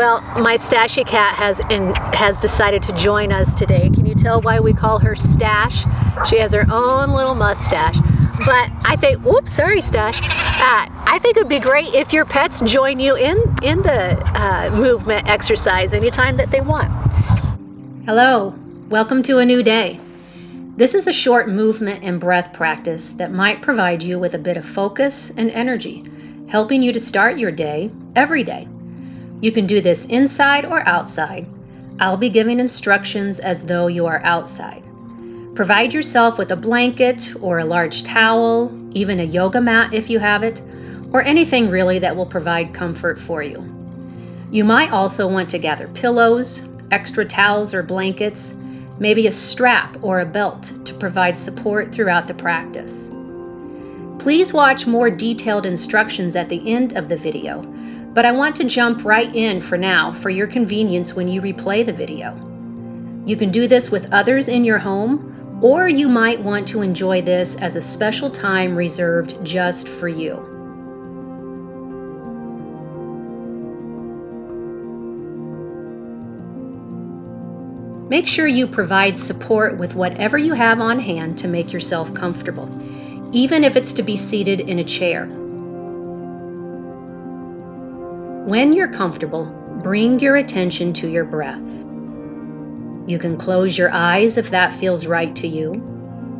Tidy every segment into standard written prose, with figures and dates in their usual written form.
Well, my Stashy cat has decided to join us today. Can you tell why we call her Stash? She has her own little mustache. But I think, oops, sorry, Stash. I think it would be great if your pets join you in the movement exercise anytime that they want. Hello, welcome to a new day. This is a short movement and breath practice that might provide you with a bit of focus and energy, helping you to start your day every day. You can do this inside or outside. I'll be giving instructions as though you are outside. Provide yourself with a blanket or a large towel, even a yoga mat if you have it, or anything really that will provide comfort for you. You might also want to gather pillows, extra towels or blankets, maybe a strap or a belt to provide support throughout the practice. Please watch more detailed instructions at the end of the video, but I want to jump right in for now for your convenience when you replay the video. You can do this with others in your home, or you might want to enjoy this as a special time reserved just for you. Make sure you provide support with whatever you have on hand to make yourself comfortable, even if it's to be seated in a chair. When you're comfortable, bring your attention to your breath. You can close your eyes if that feels right to you,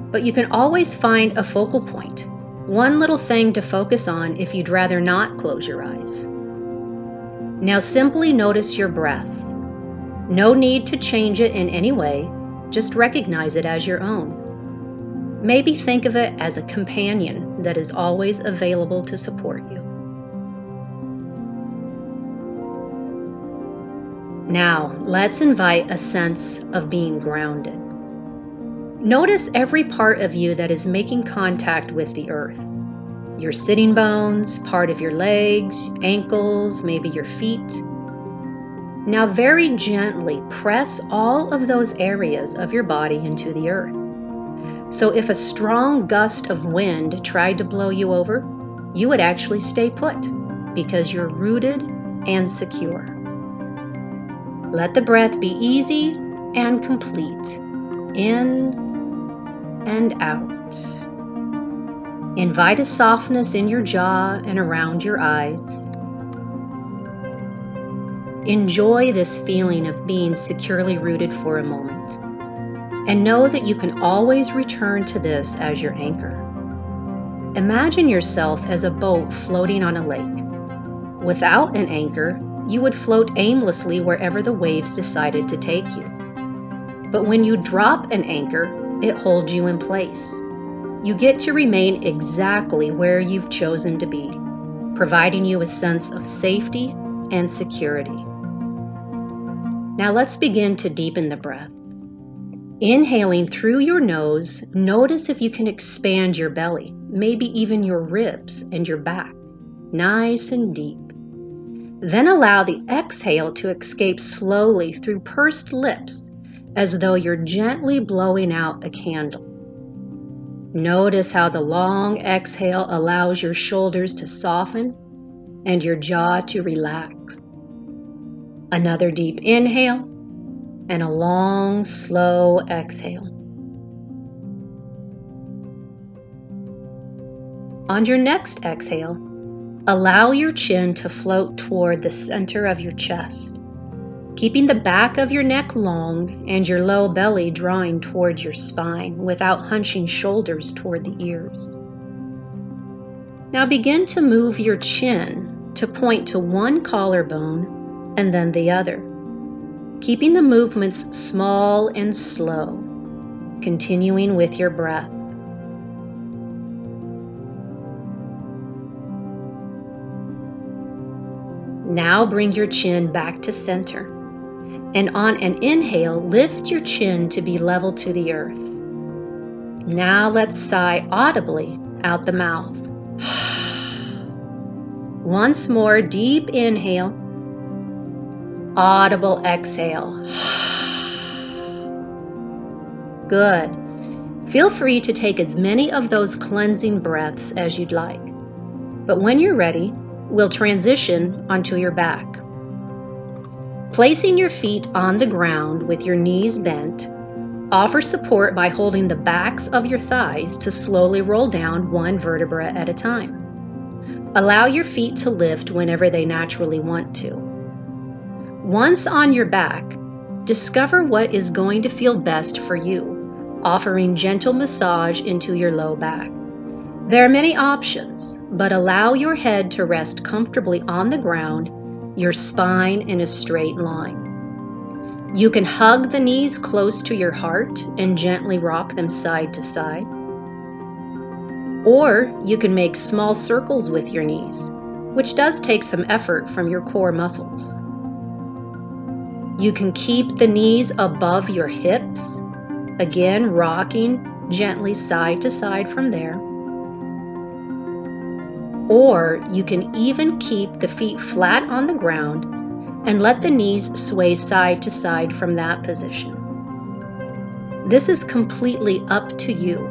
but you can always find a focal point, one little thing to focus on if you'd rather not close your eyes. Now simply notice your breath. No need to change it in any way, just recognize it as your own. Maybe think of it as a companion that is always available to support you. Now, let's invite a sense of being grounded. Notice every part of you that is making contact with the earth. Your sitting bones, part of your legs, ankles, maybe your feet. Now very gently press all of those areas of your body into the earth. So if a strong gust of wind tried to blow you over, you would actually stay put because you're rooted and secure. Let the breath be easy and complete, in and out. Invite a softness in your jaw and around your eyes. Enjoy this feeling of being securely rooted for a moment, and know that you can always return to this as your anchor. Imagine yourself as a boat floating on a lake. Without an anchor, you would float aimlessly wherever the waves decided to take you. But when you drop an anchor, it holds you in place. You get to remain exactly where you've chosen to be, providing you a sense of safety and security. Now let's begin to deepen the breath. Inhaling through your nose, notice if you can expand your belly, maybe even your ribs and your back, nice and deep. Then allow the exhale to escape slowly through pursed lips, as though you're gently blowing out a candle. Notice how the long exhale allows your shoulders to soften and your jaw to relax. Another deep inhale and a long, slow exhale. On your next exhale, allow your chin to float toward the center of your chest, keeping the back of your neck long and your low belly drawing toward your spine without hunching shoulders toward the ears. Now begin to move your chin to point to one collarbone and then the other, keeping the movements small and slow, continuing with your breath. Now bring your chin back to center, and on an inhale, lift your chin to be level to the earth. Now let's sigh audibly out the mouth. Once more, deep inhale, audible exhale. Good. Feel free to take as many of those cleansing breaths as you'd like. But when you're ready, we'll transition onto your back. Placing your feet on the ground with your knees bent, offer support by holding the backs of your thighs to slowly roll down one vertebra at a time. Allow your feet to lift whenever they naturally want to. Once on your back, discover what is going to feel best for you, offering gentle massage into your low back. There are many options, but allow your head to rest comfortably on the ground, your spine in a straight line. You can hug the knees close to your heart and gently rock them side to side. Or you can make small circles with your knees, which does take some effort from your core muscles. You can keep the knees above your hips, again rocking gently side to side from there. Or you can even keep the feet flat on the ground and let the knees sway side to side from that position. This is completely up to you,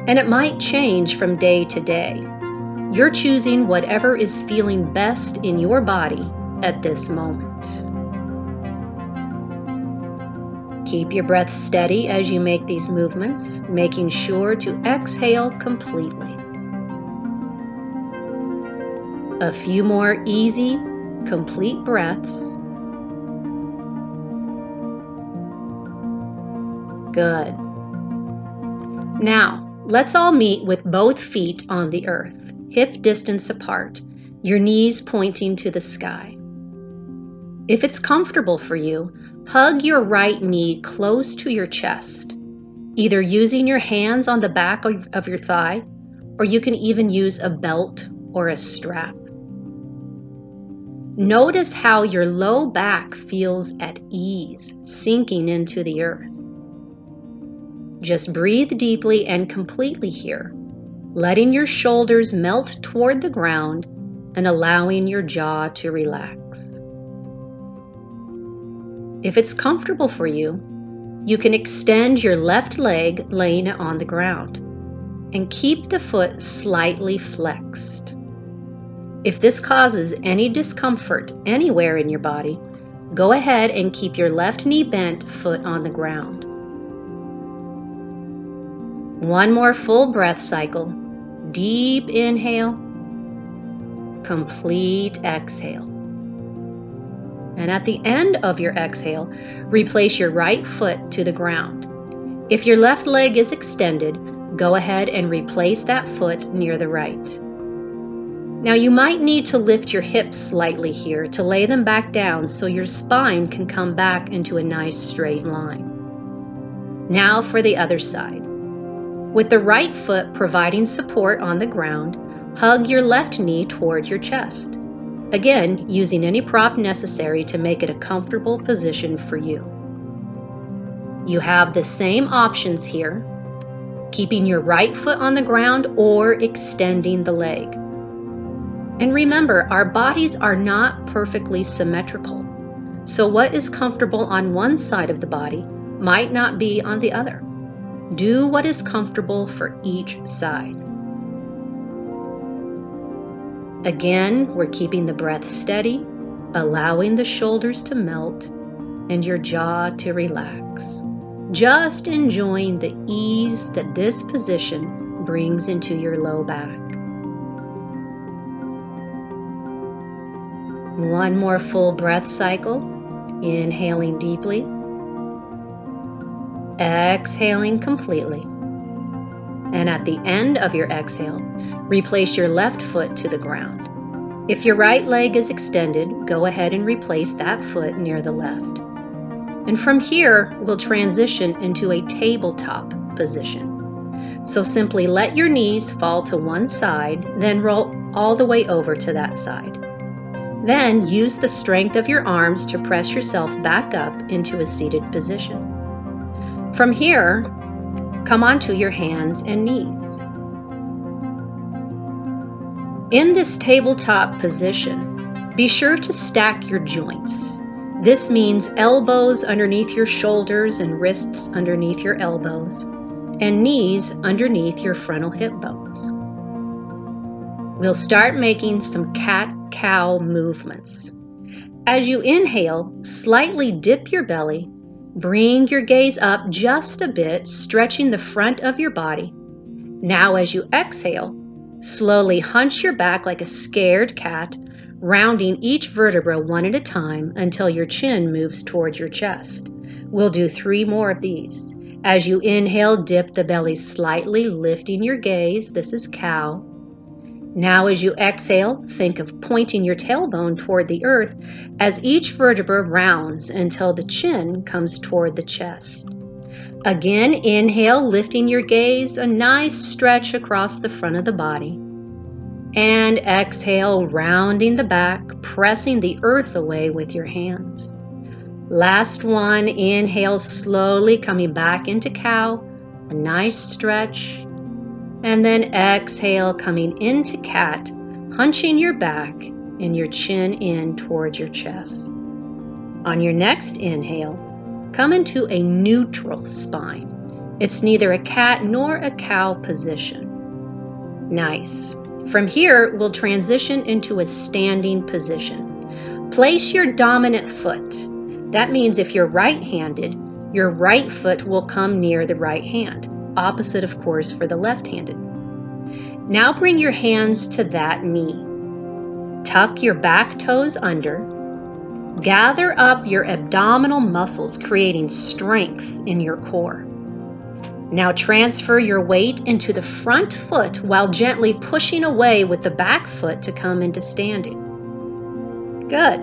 and it might change from day to day. You're choosing whatever is feeling best in your body at this moment. Keep your breath steady as you make these movements, making sure to exhale completely. A few more easy, complete breaths. Good. Now, let's all meet with both feet on the earth, hip distance apart, your knees pointing to the sky. If it's comfortable for you, hug your right knee close to your chest, either using your hands on the back of your thigh, or you can even use a belt or a strap. Notice how your low back feels at ease, sinking into the earth. Just breathe deeply and completely here, letting your shoulders melt toward the ground and allowing your jaw to relax. If it's comfortable for you, you can extend your left leg laying it on the ground and keep the foot slightly flexed. If this causes any discomfort anywhere in your body, go ahead and keep your left knee bent, foot on the ground. One more full breath cycle. Deep inhale, complete exhale. And at the end of your exhale, replace your right foot to the ground. If your left leg is extended, go ahead and replace that foot near the right. Now you might need to lift your hips slightly here to lay them back down so your spine can come back into a nice straight line. Now for the other side. With the right foot providing support on the ground, hug your left knee toward your chest. Again, using any prop necessary to make it a comfortable position for you. You have the same options here, keeping your right foot on the ground or extending the leg. And remember, our bodies are not perfectly symmetrical, so what is comfortable on one side of the body might not be on the other. Do what is comfortable for each side. Again, we're keeping the breath steady, allowing the shoulders to melt and your jaw to relax. Just enjoying the ease that this position brings into your low back. One more full breath cycle, inhaling deeply, exhaling completely. And at the end of your exhale, replace your left foot to the ground. If your right leg is extended, go ahead and replace that foot near the left. And from here, we'll transition into a tabletop position. So simply let your knees fall to one side, then roll all the way over to that side. Then use the strength of your arms to press yourself back up into a seated position. From here, come onto your hands and knees. In this tabletop position, be sure to stack your joints. This means elbows underneath your shoulders and wrists underneath your elbows, and knees underneath your frontal hip bones. We'll start making some cat-cow movements. As you inhale, slightly dip your belly, bring your gaze up just a bit, stretching the front of your body. Now as you exhale, slowly hunch your back like a scared cat, rounding each vertebra one at a time until your chin moves towards your chest. We'll do 3 more of these. As you inhale, dip the belly slightly, lifting your gaze. This is cow. Now as you exhale, think of pointing your tailbone toward the earth as each vertebra rounds until the chin comes toward the chest. Again, inhale, lifting your gaze, a nice stretch across the front of the body. And exhale, rounding the back, pressing the earth away with your hands. Last one, inhale slowly, coming back into cow, a nice stretch. And then exhale, coming into cat, hunching your back and your chin in towards your chest. On your next inhale, come into a neutral spine. It's neither a cat nor a cow position. Nice. From here, we'll transition into a standing position. Place your dominant foot. That means if you're right-handed, your right foot will come near the right hand. Opposite, of course, for the left-handed. Now bring your hands to that knee. Tuck your back toes under. Gather up your abdominal muscles, creating strength in your core. Now transfer your weight into the front foot while gently pushing away with the back foot to come into standing. Good.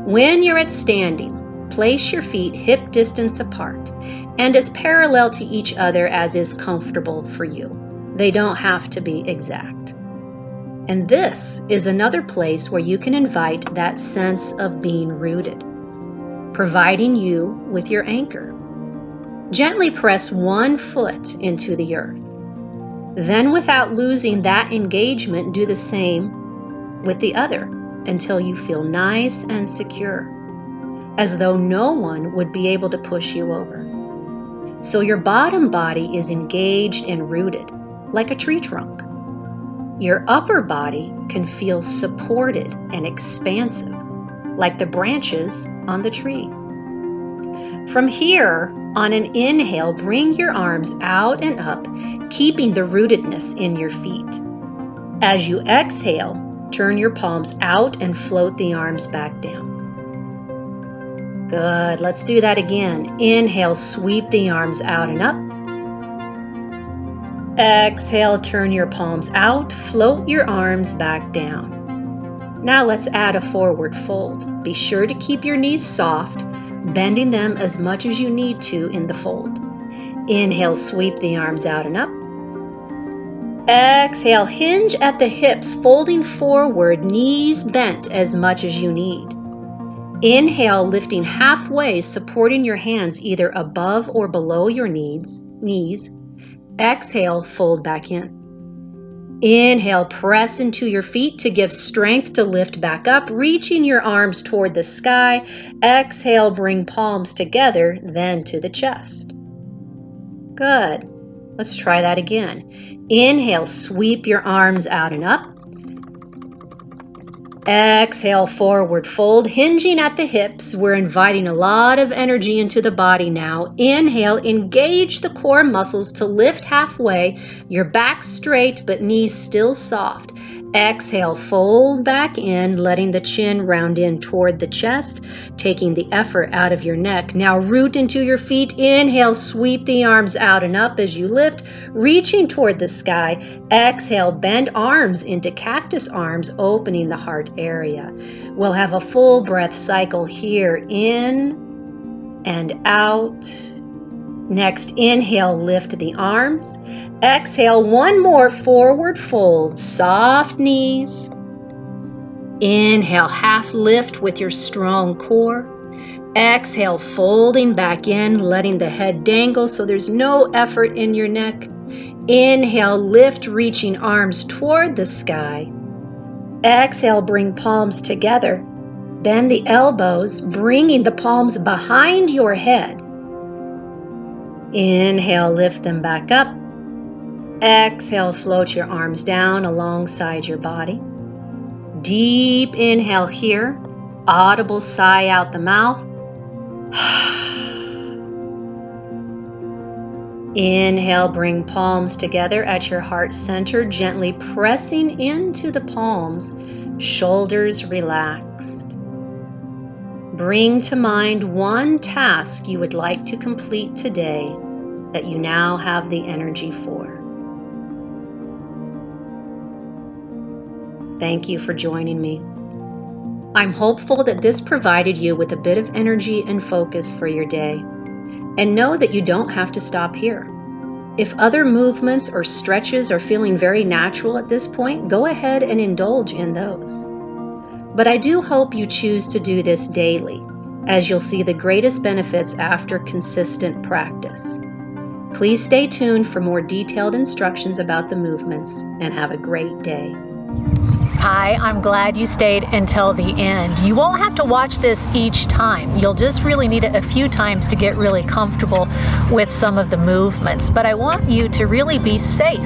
When you're at standing, place your feet hip distance apart and as parallel to each other as is comfortable for you. They don't have to be exact. And this is another place where you can invite that sense of being rooted, providing you with your anchor. Gently press one foot into the earth. Then, without losing that engagement, do the same with the other until you feel nice and secure, as though no one would be able to push you over. So your bottom body is engaged and rooted, like a tree trunk. Your upper body can feel supported and expansive, like the branches on the tree. From here, on an inhale, bring your arms out and up, keeping the rootedness in your feet. As you exhale, turn your palms out and float the arms back down. Good. Let's do that again. Inhale, sweep the arms out and up. Exhale, turn your palms out, float your arms back down. Now let's add a forward fold. Be sure to keep your knees soft, bending them as much as you need to in the fold. Inhale, sweep the arms out and up. Exhale, hinge at the hips, folding forward, knees bent as much as you need. Inhale, lifting halfway, supporting your hands either above or below your knees. Exhale, fold back in. Inhale, press into your feet to give strength to lift back up, reaching your arms toward the sky. Exhale, bring palms together, then to the chest. Good. Let's try that again. Inhale, sweep your arms out and up. Exhale, forward fold, hinging at the hips. We're inviting a lot of energy into the body now. Inhale, engage the core muscles to lift halfway, your back straight but knees still soft. Exhale, fold back in, letting the chin round in toward the chest, taking the effort out of your neck. Now root into your feet. Inhale, sweep the arms out and up as you lift, reaching toward the sky. Exhale, bend arms into cactus arms, opening the heart area. We'll have a full breath cycle here, in and out. Next, inhale, lift the arms. Exhale, one more forward fold, soft knees. Inhale, half lift with your strong core. Exhale, folding back in, letting the head dangle so there's no effort in your neck. Inhale, lift, reaching arms toward the sky. Exhale, bring palms together. Bend the elbows, bringing the palms behind your head. Inhale, lift them back up. Exhale, float your arms down alongside your body. Deep inhale here. audible sigh out the mouth. Inhale, bring palms together at your heart center, gently pressing into the palms, shoulders relaxed. Bring to mind one task you would like to complete today that you now have the energy for. Thank you for joining me. I'm hopeful that this provided you with a bit of energy and focus for your day. And know that you don't have to stop here. If other movements or stretches are feeling very natural at this point, go ahead and indulge in those. But I do hope you choose to do this daily, as you'll see the greatest benefits after consistent practice. Please stay tuned for more detailed instructions about the movements, and have a great day. Hi, I'm glad you stayed until the end. You won't have to watch this each time. You'll just really need it a few times to get really comfortable with some of the movements. But I want you to really be safe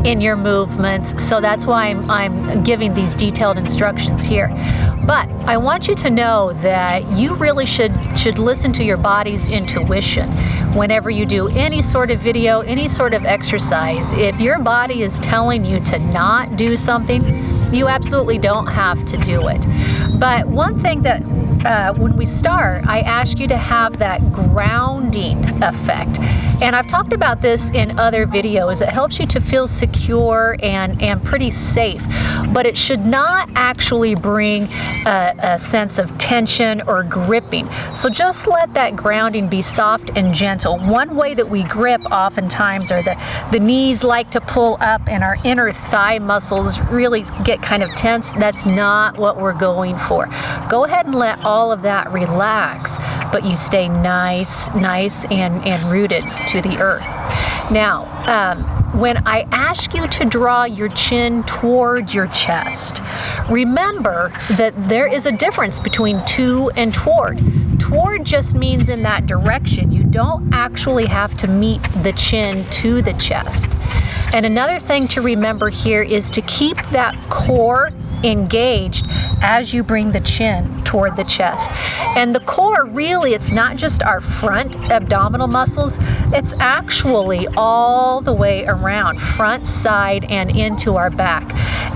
in your movements, so that's why I'm giving these detailed instructions here. But I want you to know that you really should listen to your body's intuition whenever you do any sort of video, any sort of exercise. If your body is telling you to not do something, you absolutely don't have to do it. But one thing that when we start, I ask you to have that grounding effect. And I've talked about this in other videos. It helps you to feel secure and pretty safe, but it should not actually bring a sense of tension or gripping. So just let that grounding be soft and gentle. One way that we grip oftentimes are the knees like to pull up and our inner thigh muscles really get kind of tense. That's not what we're going for. Go ahead and let all of that relax, but you stay nice and rooted to the earth. Now, when I ask you to draw your chin toward your chest, remember that there is a difference between to and toward. Toward just means in that direction. You don't actually have to meet the chin to the chest. And another thing to remember here is to keep that core engaged as you bring the chin toward the chest. And the core, really, it's not just our front abdominal muscles, it's actually all the way around, front, side, and into our back.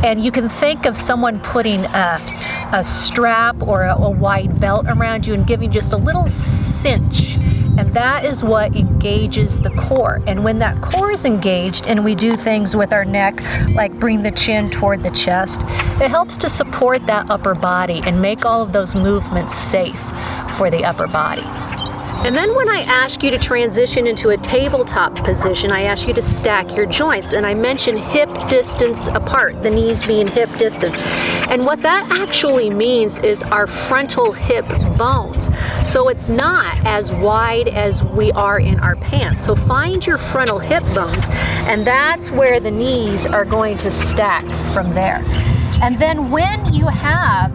And you can think of someone putting a strap or a wide belt around you and giving just a little cinch. And that is what engages the core. And when that core is engaged and we do things with our neck, like bring the chin toward the chest, it helps to support that upper body and make all of those movements safe for the upper body. And then when I ask you to transition into a tabletop position, I ask you to stack your joints. And I mention hip distance apart, the knees being hip distance. And what that actually means is our frontal hip bones. So it's not as wide as we are in our pants. So find your frontal hip bones, and that's where the knees are going to stack from there. And then when you have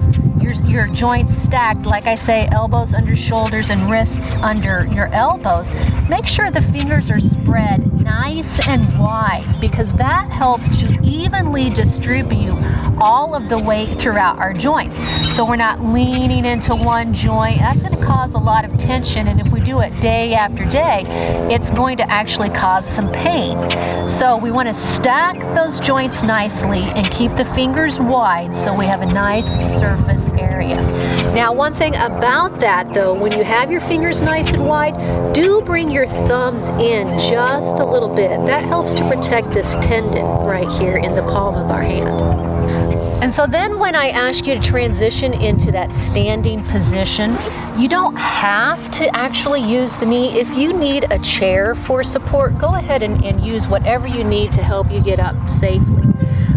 your joints stacked, like I say, elbows under shoulders and wrists under your elbows, make sure the fingers are spread nice and wide, because that helps to evenly distribute all of the weight throughout our joints. So we're not leaning into one joint. That's going to cause a lot of tension, and if we do it day after day, it's going to actually cause some pain. So we want to stack those joints nicely and keep the fingers wide so we have a nice surface area. Now, one thing about that, though, when you have your fingers nice and wide, do bring your thumbs in just a little bit. That helps to protect this tendon right here in the palm of our hand. And so then when I ask you to transition into that standing position, you don't have to actually use the knee. If you need a chair for support, go ahead and use whatever you need to help you get up safely.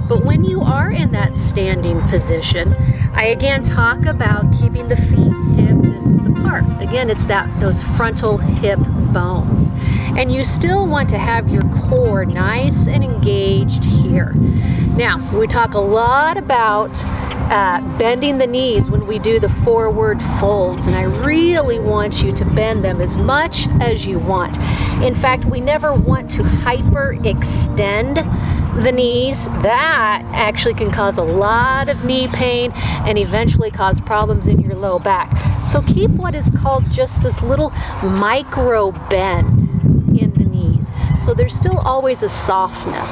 But when you are in that standing position, I again talk about keeping the feet hip distance apart. Again, it's those frontal hip bones. And you still want to have your core nice and engaged here. Now, we talk a lot about bending the knees when we do the forward folds, and I really want you to bend them as much as you want. In fact, we never want to hyperextend the knees, that actually can cause a lot of knee pain and eventually cause problems in your low back. So keep what is called just this little micro bend in the knees. So there's still always a softness.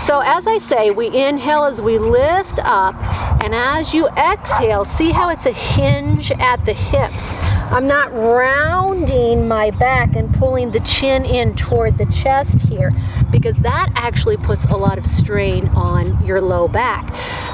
So as I say, we inhale as we lift up, and as you exhale, see how it's a hinge at the hips. I'm not rounding my back and pulling the chin in toward the chest here, because that actually puts a lot of strain on your low back.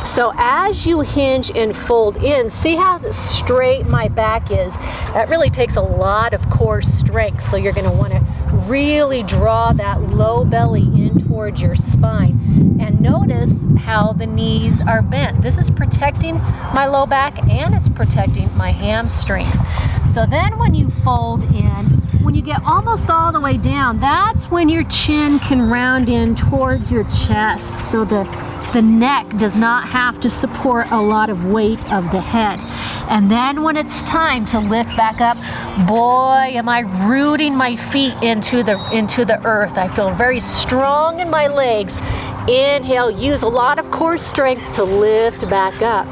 So as you hinge and fold in, see how straight my back is? That really takes a lot of core strength. So you're going to want to really draw that low belly in towards your spine. And notice how the knees are bent. This is protecting my low back and it's protecting my hamstrings. So then when you fold in, when you get almost all the way down, that's when your chin can round in towards your chest. So the neck does not have to support a lot of weight of the head. And then when it's time to lift back up, boy, am I rooting my feet into the earth. I feel very strong in my legs. Inhale, use a lot of core strength to lift back up.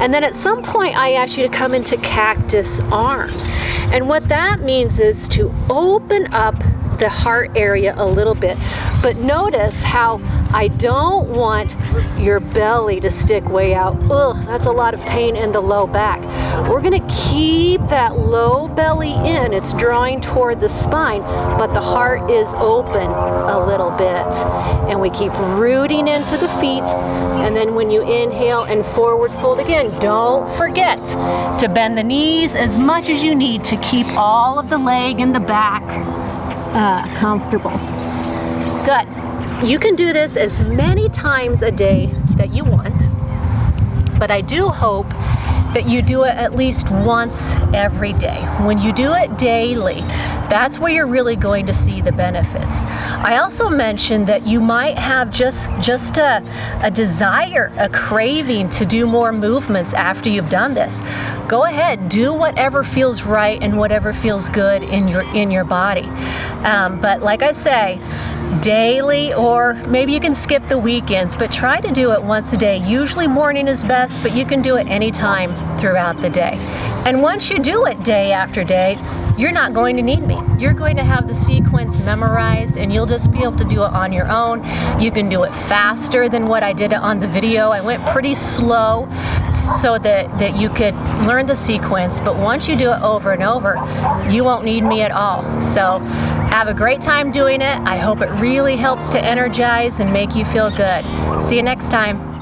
And then at some point, I ask you to come into cactus arms. And what that means is to open up the heart area a little bit. But notice how I don't want your belly to stick way out. Ugh, that's a lot of pain in the low back. We're gonna keep that low belly in. It's drawing toward the spine, but the heart is open a little bit. And we keep rooting into the feet. And then when you inhale and forward fold again, don't forget to bend the knees as much as you need to keep all of the leg and the back comfortable. Good. You can do this as many times a day that you want, but I do hope that you do it at least once every day. When you do it daily, that's where you're really going to see the benefits. I also mentioned that you might have just a desire, a craving to do more movements after you've done this. Go ahead, do whatever feels right and whatever feels good in your body. But like I say, daily, or maybe you can skip the weekends, but try to do it once a day. Usually morning is best, but you can do it anytime throughout the day. And once you do it day after day, you're not going to need me. You're going to have the sequence memorized and you'll just be able to do it on your own. You can do it faster than what I did it on the video. I went pretty slow so that you could learn the sequence, but once you do it over and over, you won't need me at all. So have a great time doing it. I hope it really helps to energize and make you feel good. See you next time.